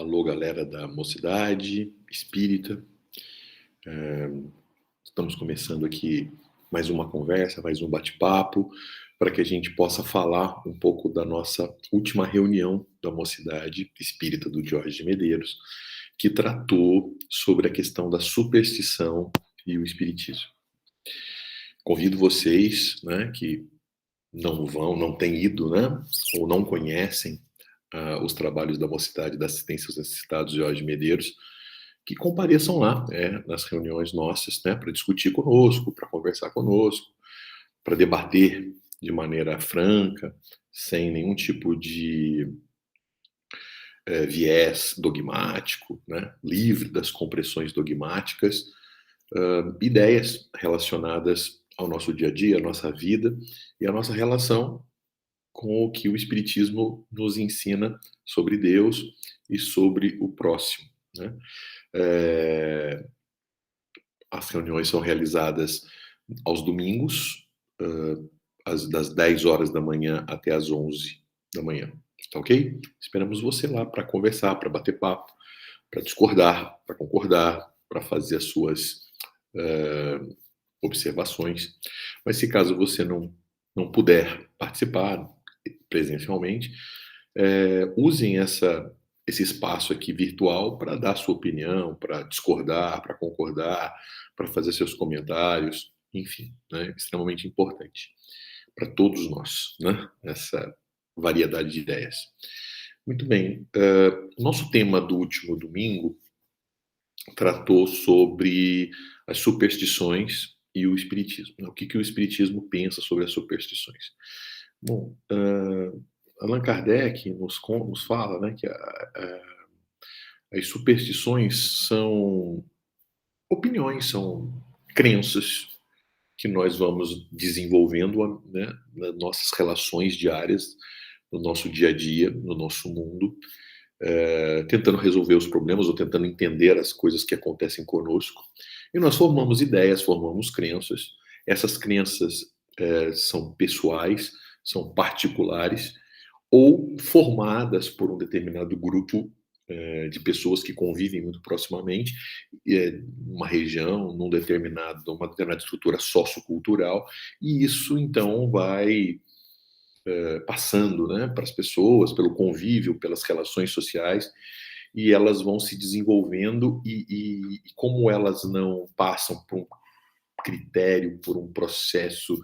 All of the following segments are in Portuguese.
Alô, galera da Mocidade Espírita. Estamos começando aqui mais uma conversa, mais um bate-papo, para que a gente possa falar um pouco da nossa última reunião da Mocidade Espírita do Jorge de Medeiros, que tratou sobre a questão da superstição e o espiritismo. Convido vocês, né, que não têm ido, né, ou não conhecem os trabalhos da Mocidade da Assistência aos Necessitados Jorge Medeiros, que compareçam lá, nas reuniões nossas, né, para discutir conosco, para conversar conosco, para debater de maneira franca, sem nenhum tipo de viés dogmático, né, livre das compressões dogmáticas, ideias relacionadas ao nosso dia a dia, à nossa vida e à nossa relação com o que o Espiritismo nos ensina sobre Deus e sobre o próximo, né? As reuniões são realizadas aos domingos, das 10 horas da manhã até as 11 da manhã, tá ok? Esperamos você lá para conversar, para bater papo, para discordar, para concordar, para fazer as suas observações. Mas se caso você não puder participar presencialmente, usem esse espaço aqui virtual para dar sua opinião, para discordar, para concordar, para fazer seus comentários, enfim, né, extremamente importante para todos nós, né, essa variedade de ideias. Muito bem, o nosso tema do último domingo tratou sobre as superstições e o espiritismo. O que o espiritismo pensa sobre as superstições? Bom, Allan Kardec nos fala, né, que as superstições são opiniões, são crenças que nós vamos desenvolvendo, né, nas nossas relações diárias, no nosso dia a dia, no nosso mundo, tentando resolver os problemas ou tentando entender as coisas que acontecem conosco. E nós formamos ideias, formamos crenças. Essas crenças são pessoais, são particulares, ou formadas por um determinado grupo de pessoas que convivem muito proximamente, numa região, numa determinada estrutura sociocultural, e isso então vai passando, né, para as pessoas, pelo convívio, pelas relações sociais, e elas vão se desenvolvendo, e como elas não passam por um critério, por um processo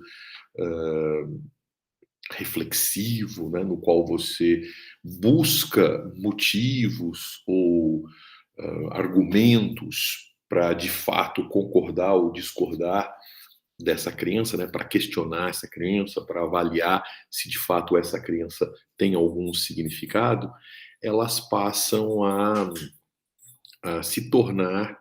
reflexivo, né, no qual você busca motivos ou argumentos para de fato concordar ou discordar dessa crença, né, para questionar essa crença, para avaliar se de fato essa crença tem algum significado, elas passam a se tornar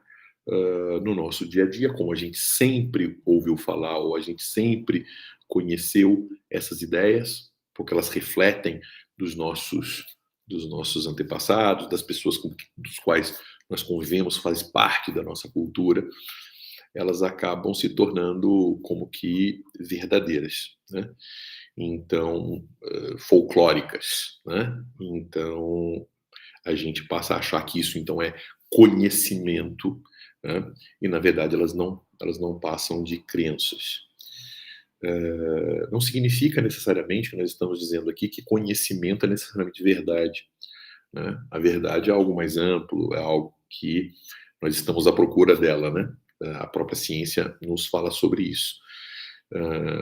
no nosso dia a dia, como a gente sempre ouviu falar ou a gente sempre conheceu essas ideias, porque elas refletem dos nossos antepassados, das pessoas dos quais nós convivemos, faz parte da nossa cultura, elas acabam se tornando como que verdadeiras, né? Então, folclóricas, né? Então, a gente passa a achar que isso então é conhecimento, né? E na verdade elas não passam de crenças. Não significa necessariamente que nós estamos dizendo aqui que conhecimento é necessariamente verdade, né? A verdade é algo mais amplo, é algo que nós estamos à procura dela, né? A própria ciência nos fala sobre isso.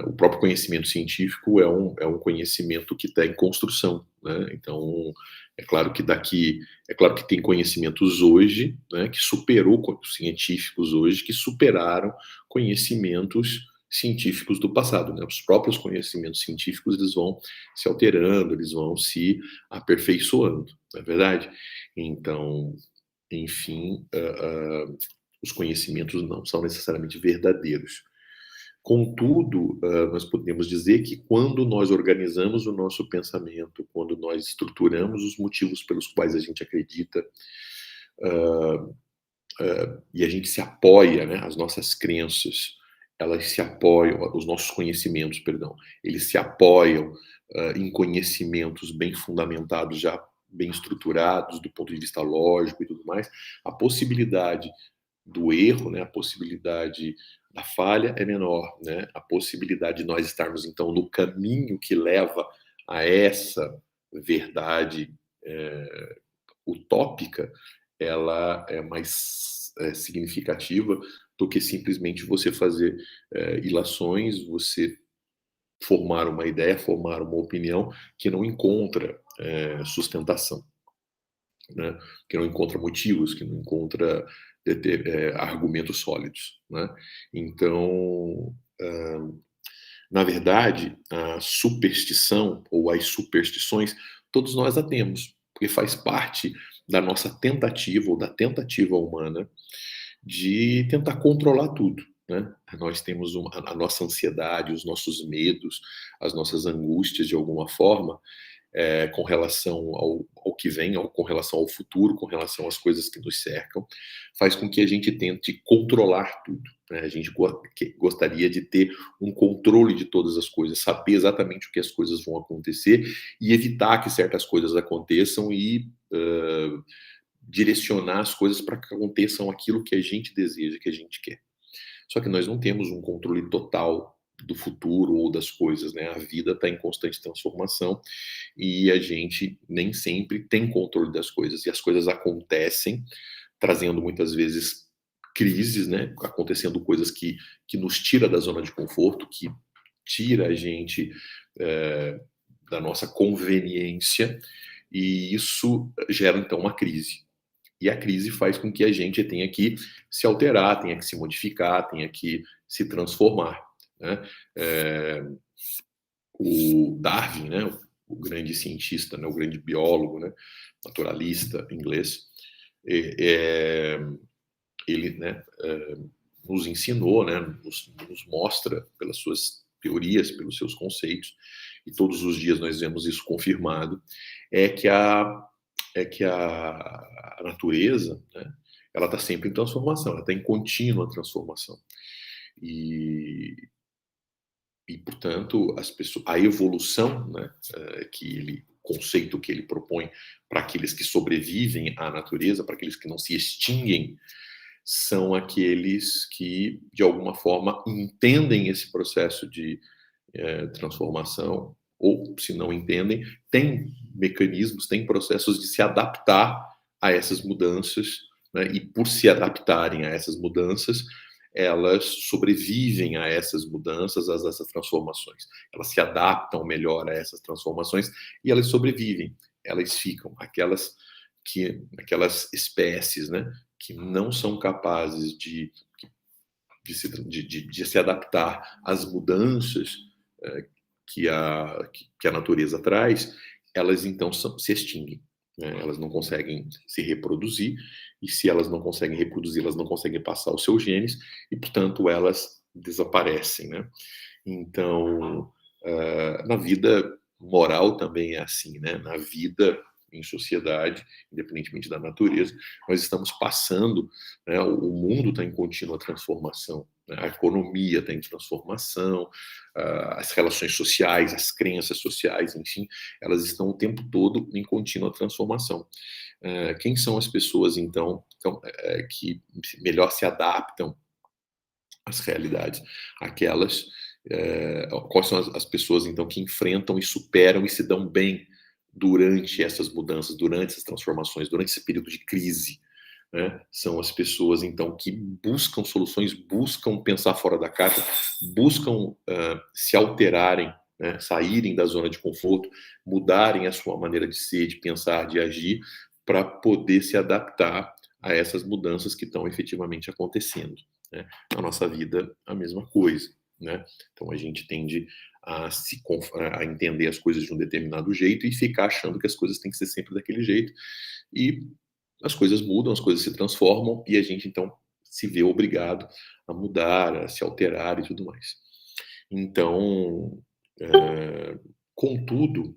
O próprio conhecimento científico é um conhecimento que está em construção, né? Então, é claro que tem conhecimentos hoje, né, que científicos hoje que superaram conhecimentos científicos do passado, né? Os próprios conhecimentos científicos eles vão se alterando, eles vão se aperfeiçoando, não é verdade? Então, enfim, os conhecimentos não são necessariamente verdadeiros. Contudo, nós podemos dizer que quando nós organizamos o nosso pensamento, quando nós estruturamos os motivos pelos quais a gente acredita, e a gente se apoia, né, as nossas crenças, elas se apoiam, os nossos conhecimentos, perdão, eles se apoiam em conhecimentos bem fundamentados já bem estruturados do ponto de vista lógico e tudo mais, a possibilidade do erro, né, a possibilidade da falha é menor, né? A possibilidade de nós estarmos então no caminho que leva a essa verdade utópica, ela é mais significativa do que simplesmente você fazer ilações, você formar uma ideia, formar uma opinião que não encontra sustentação, né? Que não encontra motivos, que não encontra argumentos sólidos, né? Então, na verdade, a superstição ou as superstições, todos nós a temos, porque faz parte da nossa tentativa ou da tentativa humana de tentar controlar tudo, né? Nós temos a nossa ansiedade, os nossos medos, as nossas angústias de alguma forma, com relação ao que vem, com relação ao futuro, com relação às coisas que nos cercam, faz com que a gente tente controlar tudo, né? A gente gostaria de ter um controle de todas as coisas, saber exatamente o que as coisas vão acontecer e evitar que certas coisas aconteçam e direcionar as coisas para que aconteçam aquilo que a gente deseja, que a gente quer. Só que nós não temos um controle total do futuro ou das coisas, né? A vida está em constante transformação e a gente nem sempre tem controle das coisas. E as coisas acontecem, trazendo muitas vezes crises, né? Acontecendo coisas que nos tira da zona de conforto, que tira a gente da nossa conveniência, e isso gera então uma crise. E a crise faz com que a gente tenha que se alterar, tenha que se modificar, tenha que se transformar, né? O Darwin, né, o grande cientista, né, o grande biólogo, né, naturalista inglês, ele, né, nos ensinou, né, nos mostra pelas suas teorias, pelos seus conceitos, e todos os dias nós vemos isso confirmado, é que a natureza, né, ela está sempre em transformação, ela está em contínua transformação. E, portanto, a evolução, né, conceito que ele propõe para aqueles que sobrevivem à natureza, para aqueles que não se extinguem, são aqueles que, de alguma forma, entendem esse processo de transformação, ou, se não entendem, têm mecanismos, têm processos de se adaptar a essas mudanças, né? E por se adaptarem a essas mudanças, elas sobrevivem a essas mudanças, a essas transformações. Elas se adaptam melhor a essas transformações e elas sobrevivem. Elas ficam. Aquelas espécies, né, que não são capazes de se adaptar às mudanças que a natureza traz, elas então se extinguem, né? Elas não conseguem se reproduzir, e se elas não conseguem reproduzir, elas não conseguem passar os seus genes, e, portanto, elas desaparecem, né? Então, na vida moral também é assim, né? Na vida em sociedade, independentemente da natureza, nós estamos passando, né, o mundo está em contínua transformação, né, a economia está em transformação, as relações sociais, as crenças sociais, enfim, elas estão o tempo todo em contínua transformação. Quem são as pessoas, então que melhor se adaptam às realidades? Aquelas quais são as pessoas, então, que enfrentam e superam e se dão bem durante essas mudanças, durante essas transformações, durante esse período de crise, né? São as pessoas, então, que buscam soluções, buscam pensar fora da caixa, buscam se alterarem, né? Saírem da zona de conforto, mudarem a sua maneira de ser, de pensar, de agir, para poder se adaptar a essas mudanças que estão efetivamente acontecendo, né? Na nossa vida, a mesma coisa, né? Então, a gente tende a entender as coisas de um determinado jeito e ficar achando que as coisas têm que ser sempre daquele jeito. E as coisas mudam, as coisas se transformam e a gente, então, se vê obrigado a mudar, a se alterar e tudo mais. Então, contudo,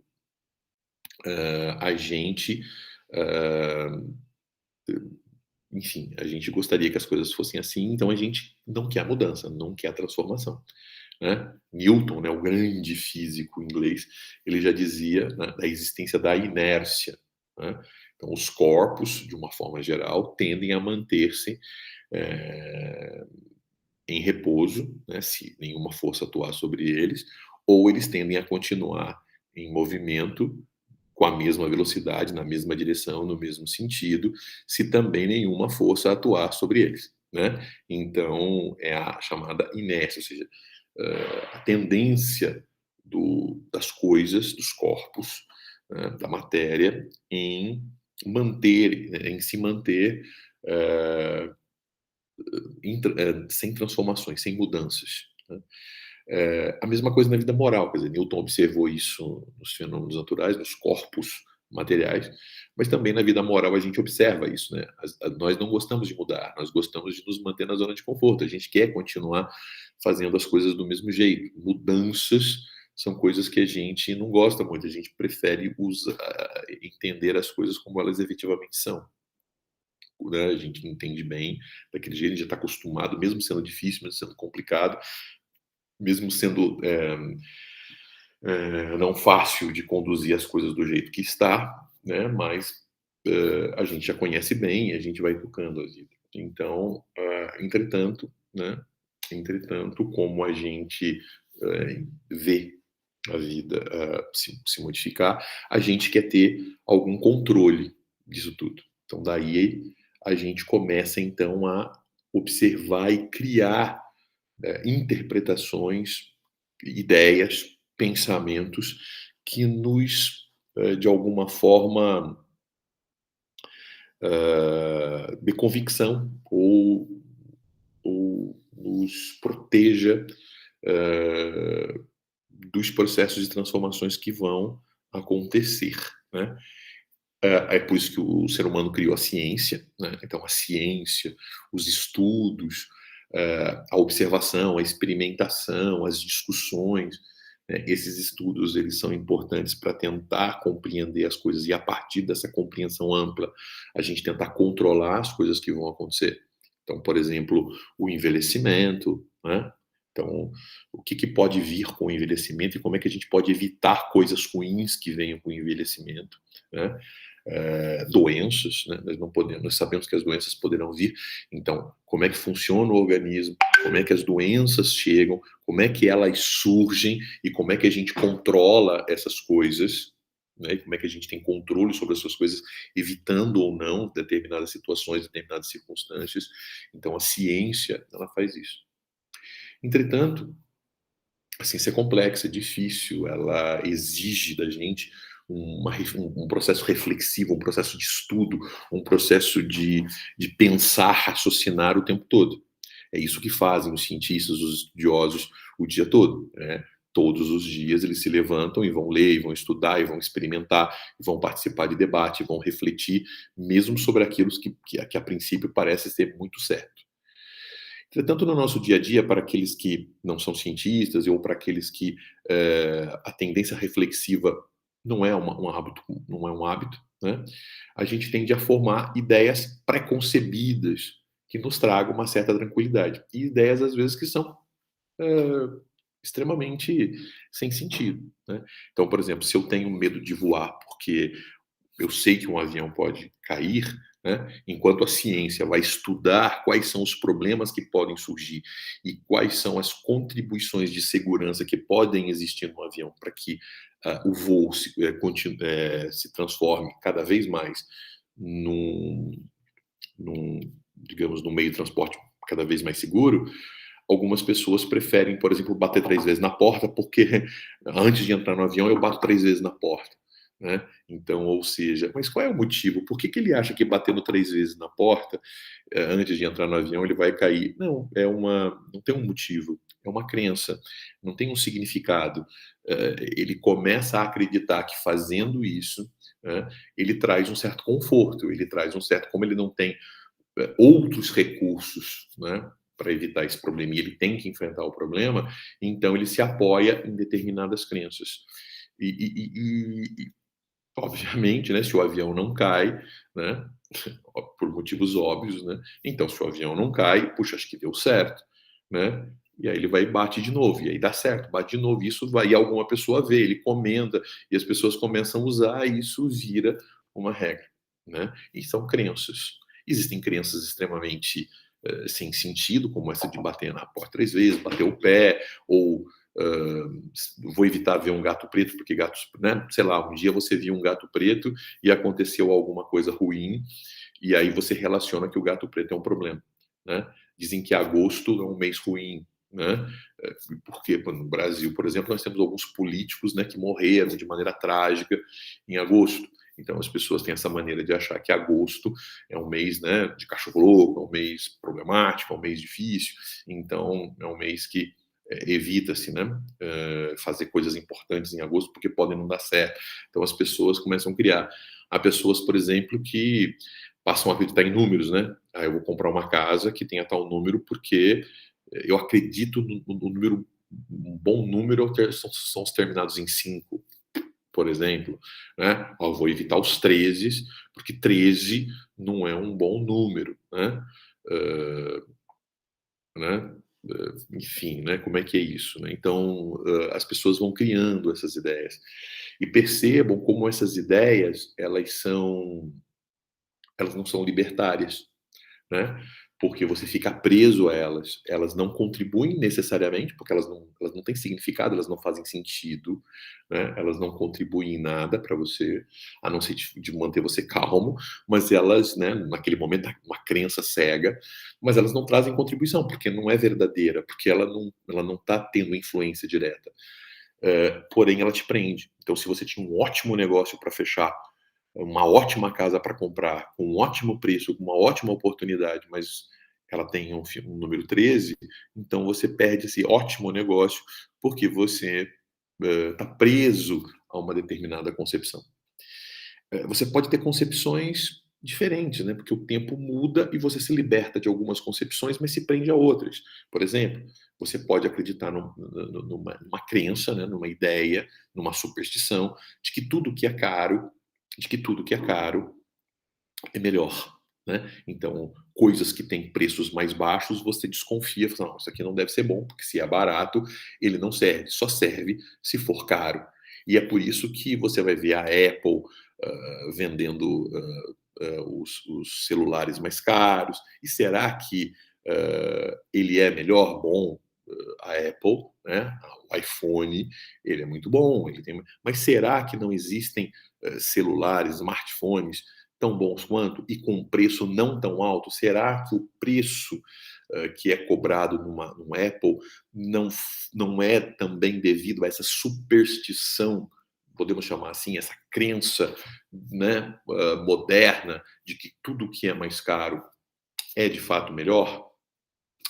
a gente, enfim, a gente gostaria que as coisas fossem assim, então a gente não quer a mudança, não quer a transformação, né? Newton, né, o grande físico inglês, ele já dizia, né, da existência da inércia, né? Então, os corpos, de uma forma geral, tendem a manter-se eh, em repouso, né, se nenhuma força atuar sobre eles, ou eles tendem a continuar em movimento com a mesma velocidade, na mesma direção, no mesmo sentido, se também nenhuma força atuar sobre eles, né? Então, é a chamada inércia, ou seja, a tendência das coisas, dos corpos, né, da matéria, em se manter eh, sem transformações, sem mudanças, né? A mesma coisa na vida moral, quer dizer, Newton observou isso nos fenômenos naturais, nos corpos materiais, mas também na vida moral a gente observa isso, né? Nós não gostamos de mudar, nós gostamos de nos manter na zona de conforto, a gente quer continuar fazendo as coisas do mesmo jeito. Mudanças são coisas que a gente não gosta muito, a gente prefere entender as coisas como elas efetivamente são, né? A gente entende bem daquele jeito, a gente já está acostumado, mesmo sendo difícil, mesmo sendo complicado, mesmo sendo não fácil de conduzir as coisas do jeito que está, né? Mas a gente já conhece bem e a gente vai educando a vida. Então, entretanto, né? Entretanto, como a gente vê a vida se modificar, a gente quer ter algum controle disso tudo. Então, daí a gente começa então a observar e criar interpretações, ideias, pensamentos que nos, de alguma forma, de convicção ou nos proteja dos processos de transformações que vão acontecer, né? É por isso que o ser humano criou a ciência, né? Então, a ciência, os estudos, a observação, a experimentação, as discussões, né? Esses estudos eles são importantes para tentar compreender as coisas e, a partir dessa compreensão ampla, a gente tentar controlar as coisas que vão acontecer. Então, por exemplo, o envelhecimento, né? Então, o que pode vir com o envelhecimento e como é que a gente pode evitar coisas ruins que venham com o envelhecimento, né? Doenças, né? Nós não podemos, nós sabemos que as doenças poderão vir. Então, como é que funciona o organismo? Como é que as doenças chegam? Como é que elas surgem? E como é que a gente controla essas coisas? Né? E como é que a gente tem controle sobre essas coisas, evitando ou não determinadas situações, determinadas circunstâncias? Então, a ciência, ela faz isso. Entretanto, a ciência é complexa, é difícil, ela exige da gente um processo reflexivo, um processo de estudo, um processo de pensar, raciocinar o tempo todo. É isso que fazem os cientistas, os estudiosos, o dia todo, né? Todos os dias eles se levantam e vão ler, e vão estudar, e vão experimentar, e vão participar de debate, e vão refletir, mesmo sobre aquilo que a princípio parece ser muito certo. Entretanto, no nosso dia a dia, para aqueles que não são cientistas ou para aqueles que a tendência reflexiva não é um hábito, não é um hábito, né? A gente tende a formar ideias preconcebidas que nos tragam uma certa tranquilidade. E ideias, às vezes, que são extremamente sem sentido, né? Então, por exemplo, se eu tenho medo de voar porque eu sei que um avião pode cair, né? Enquanto a ciência vai estudar quais são os problemas que podem surgir e quais são as contribuições de segurança que podem existir no avião para que o voo se transforme cada vez mais num, digamos, num meio de transporte cada vez mais seguro, algumas pessoas preferem, por exemplo, bater 3 vezes na porta, porque antes de entrar no avião eu bato 3 vezes na porta, né? Então, ou seja, mas qual é o motivo? Por que ele acha que batendo 3 vezes na porta, antes de entrar no avião, ele vai cair? Não, não tem um motivo, é uma crença, não tem um significado. Ele começa a acreditar que fazendo isso, né, ele traz um certo conforto, ele traz um certo, como ele não tem outros recursos, né, para evitar esse problema, e ele tem que enfrentar o problema, então ele se apoia em determinadas crenças. E obviamente, né, se o avião não cai, né, por motivos óbvios, né, então se o avião não cai, puxa, acho que deu certo, né, e aí ele vai e bate de novo, e aí dá certo, bate de novo, e isso vai, e alguma pessoa vê, ele comenta, e as pessoas começam a usar, e isso vira uma regra, né? E são crenças. Existem crenças extremamente sem sentido, como essa de bater na porta 3 vezes, bater o pé, ou vou evitar ver um gato preto, porque gatos, né? Sei lá, um dia você viu um gato preto e aconteceu alguma coisa ruim, e aí você relaciona que o gato preto é um problema, né? Dizem que agosto é um mês ruim, né? Porque no Brasil, por exemplo, nós temos alguns políticos, né, que morreram de maneira trágica em agosto. Então as pessoas têm essa maneira de achar que agosto é um mês, né, de cachorro-louco, é um mês problemático, é um mês difícil. Então é um mês que evita-se, né, fazer coisas importantes em agosto porque podem não dar certo. Então as pessoas começam a criar. Há pessoas, por exemplo, que passam a acreditar em números, né? Ah, eu vou comprar uma casa que tenha tal número porque eu acredito no número, um bom número são os terminados em 5, por exemplo, né? Eu vou evitar os 13, porque 13 não é um bom número, né? Né? Enfim, né? Como é que é isso? Né? Então, as pessoas vão criando essas ideias e percebam como essas ideias elas não são libertárias, né? Porque você fica preso a elas. Elas não contribuem necessariamente, porque elas não têm significado, elas não fazem sentido, né? Elas não contribuem em nada para você, a não ser de manter você calmo, mas elas, né, naquele momento, uma crença cega, mas elas não trazem contribuição, porque não é verdadeira, porque ela não está tendo influência direta. Porém, ela te prende. Então, se você tinha um ótimo negócio para fechar, uma ótima casa para comprar, com um ótimo preço, com uma ótima oportunidade, mas ela tem um número 13, então você perde esse ótimo negócio porque você está preso a uma determinada concepção. Você pode ter concepções diferentes, né? Porque o tempo muda e você se liberta de algumas concepções, mas se prende a outras. Por exemplo, você pode acreditar numa crença, né? Numa ideia, numa superstição de que tudo que é caro, de que tudo que é caro é melhor, né? Então, coisas que têm preços mais baixos, você desconfia, fala, não, isso aqui não deve ser bom, porque se é barato, ele não serve, só serve se for caro. E é por isso que você vai ver a Apple vendendo os celulares mais caros. E será que ele é melhor? Bom, a Apple, né? O iPhone, ele é muito bom, mas será que não existem celulares, smartphones tão bons quanto e com um preço não tão alto? Será que o preço que é cobrado num Apple não é também devido a essa superstição, podemos chamar assim, essa crença, né, moderna de que tudo que é mais caro é de fato melhor?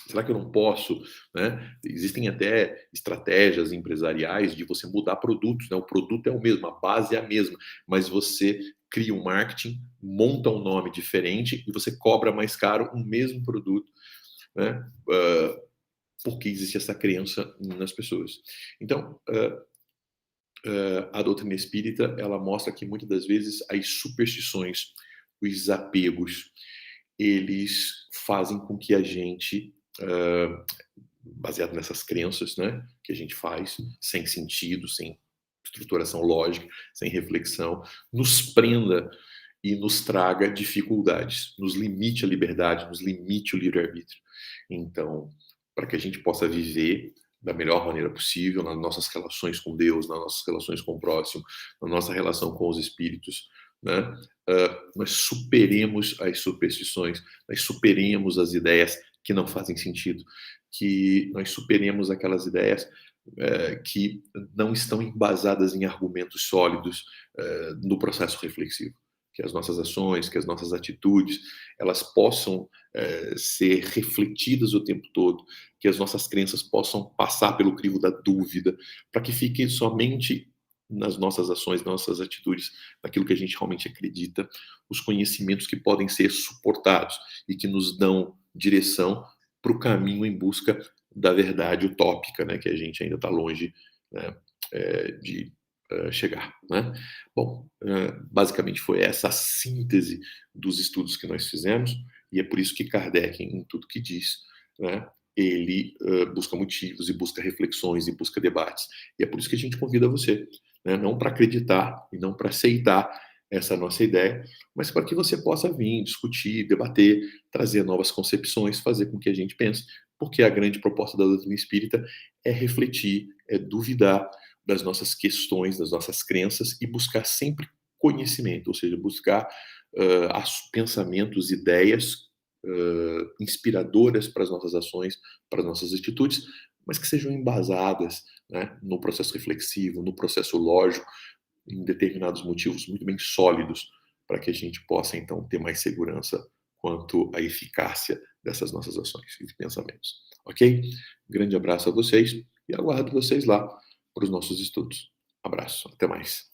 Será que eu não posso, né? Existem até estratégias empresariais de você mudar produtos, né? O produto é o mesmo, a base é a mesma, mas você cria um marketing, monta um nome diferente e você cobra mais caro um mesmo produto, né? Porque existe essa crença nas pessoas. Então, a doutrina espírita, ela mostra que muitas das vezes as superstições, os apegos, eles fazem com que a gente, baseado nessas crenças, né, que a gente faz, sem sentido, sem estruturação lógica, sem reflexão, nos prenda e nos traga dificuldades, nos limite a liberdade, nos limite o livre-arbítrio. Então, para que a gente possa viver da melhor maneira possível nas nossas relações com Deus, nas nossas relações com o próximo, na nossa relação com os espíritos, né? Nós superemos as superstições, nós superemos as ideias que não fazem sentido, que nós superemos aquelas ideias que não estão embasadas em argumentos sólidos no processo reflexivo. Que as nossas ações, que as nossas atitudes, elas possam ser refletidas o tempo todo, que as nossas crenças possam passar pelo crivo da dúvida, para que fique somente nas nossas ações, nas nossas atitudes, naquilo que a gente realmente acredita, os conhecimentos que podem ser suportados e que nos dão direção para o caminho em busca da verdade utópica, né, que a gente ainda está longe, né, de chegar, né? Bom, basicamente foi essa a síntese dos estudos que nós fizemos, e é por isso que Kardec, em tudo que diz, né, ele busca motivos e busca reflexões e busca debates. E é por isso que a gente convida você, né, não para acreditar e não para aceitar essa nossa ideia, mas para que você possa vir, discutir, debater, trazer novas concepções, fazer com que a gente pense, porque a grande proposta da doutrina espírita é refletir, é duvidar das nossas questões, das nossas crenças e buscar sempre conhecimento, ou seja, buscar pensamentos, ideias inspiradoras para as nossas ações, para as nossas atitudes, mas que sejam embasadas, né, no processo reflexivo, no processo lógico, em determinados motivos muito bem sólidos, para que a gente possa, então, ter mais segurança quanto à eficácia dessas nossas ações e pensamentos. Ok? Grande abraço a vocês e aguardo vocês lá para os nossos estudos. Abraço, até mais.